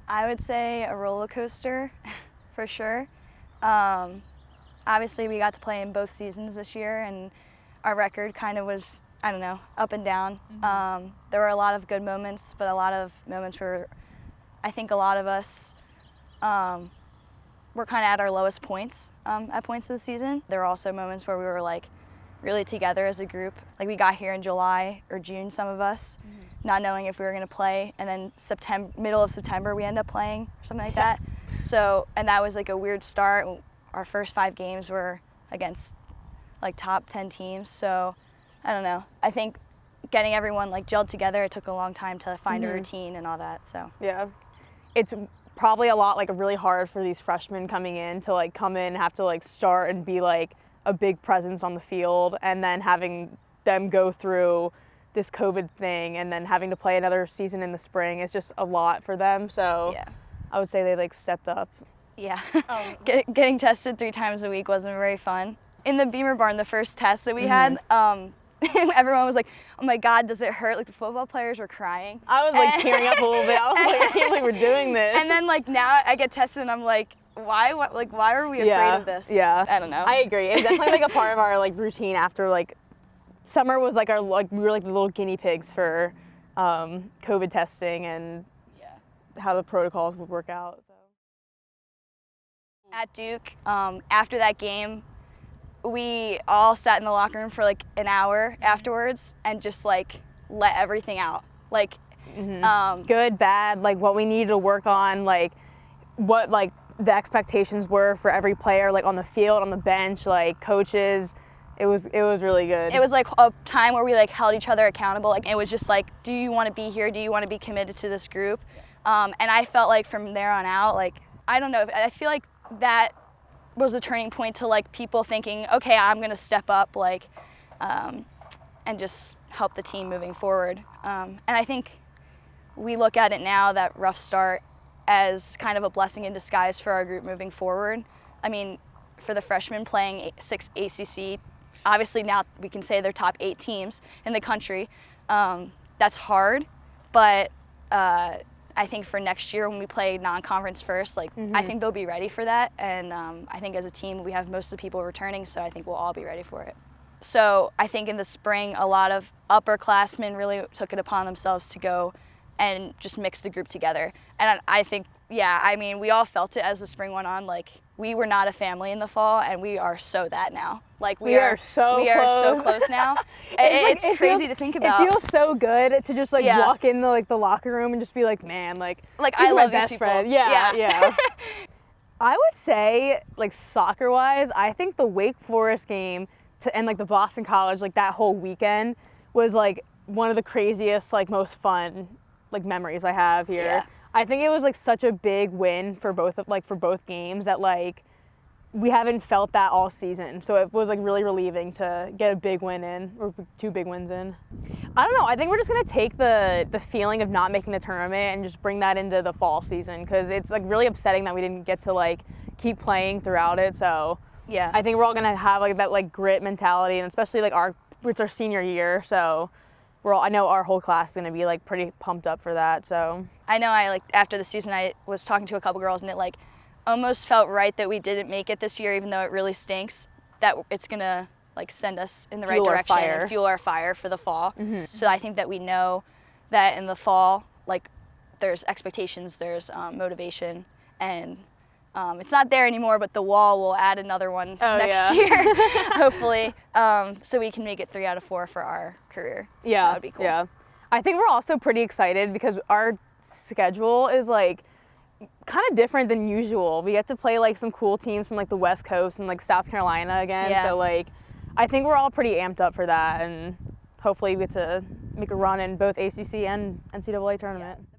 I would say a roller coaster, for sure. Obviously, we got to play in both seasons this year, and our record kind of was, I don't know, up and down. There were a lot of good moments, but a lot of moments where I think a lot of us were kind of at our lowest points at points of the season. There were also moments where we were like really together as a group. Like we got here in July or June, some of us, not knowing if we were going to play, and then middle of September we ended up playing or something like that. So, and that was like a weird start. Our first 5 games were against like top 10 teams. So I don't know. I think getting everyone like gelled together, it took a long time to find a routine and all that. So yeah, it's probably a lot like really hard for these freshmen coming in to like come in, have to like start and be like a big presence on the field, and then having them go through this COVID thing and then having to play another season in the spring is just a lot for them. So yeah. I would say they like stepped up. Yeah, getting tested 3 times a week wasn't very fun. In the Beamer Barn, the first test that we had, everyone was like, "Oh my God, does it hurt?" Like the football players were crying. I was like tearing up a little bit. I was like, I can't believe we're doing this. And then like now I get tested and I'm like, why are we afraid of this? Yeah, I don't know. I agree. It's definitely like a part of our like routine after like summer was like our like we were like the little guinea pigs for COVID testing and how the protocols would work out. So. At Duke, after that game, we all sat in the locker room for like an hour afterwards and just like let everything out. Like good, bad, like what we needed to work on, like what like the expectations were for every player, like on the field, on the bench, like coaches. It was really good. It was like a time where we like held each other accountable. Like it was just like, do you want to be here? Do you want to be committed to this group? And I felt like from there on out, like I don't know, I feel like that was a turning point to like people thinking, okay, I'm gonna step up, like, and just help the team moving forward. And I think we look at it now, that rough start, as kind of a blessing in disguise for our group moving forward. I mean, for the freshmen playing 6 ACC, obviously now we can say they're top 8 teams in the country. That's hard, but I think for next year when we play non-conference first, like I think they'll be ready for that. And I think as a team we have most of the people returning, so I think we'll all be ready for it. So I think in the spring a lot of upperclassmen really took it upon themselves to go and just mix the group together. And I think, yeah, I mean, we all felt it as the spring went on. Like we were not a family in the fall, and we are so that now. Like we are so close now. It's crazy to think about. It feels so good to just like walk in the locker room and just be like, man, like I love my best these people. friend. Yeah. I would say like soccer wise, I think the Wake Forest game and like the Boston College, like that whole weekend was like one of the craziest, like most fun like memories I have here. Yeah. I think it was like such a big win for both games that like we haven't felt that all season. So it was like really relieving to get a big win in, or 2 big wins in. I don't know. I think we're just gonna take the feeling of not making the tournament and just bring that into the fall season, because it's like really upsetting that we didn't get to like keep playing throughout it. So yeah, I think we're all gonna have like that like grit mentality, and especially like it's our senior year, so. I know our whole class is going to be like pretty pumped up for that. So I know after the season I was talking to a couple girls, and it like almost felt right that we didn't make it this year, even though it really stinks, that it's going to like send us in the right direction and fuel our fire for the fall. So I think that we know that in the fall, like there's expectations, there's motivation, and it's not there anymore, but the wall will add another one next year, hopefully, so we can make it 3 out of 4 for our career. Yeah, that would be cool. Yeah, I think we're also pretty excited because our schedule is like kind of different than usual. We get to play like some cool teams from like the West Coast and like South Carolina again. Yeah. So like, I think we're all pretty amped up for that, and hopefully we get to make a run in both ACC and NCAA tournament. Yeah.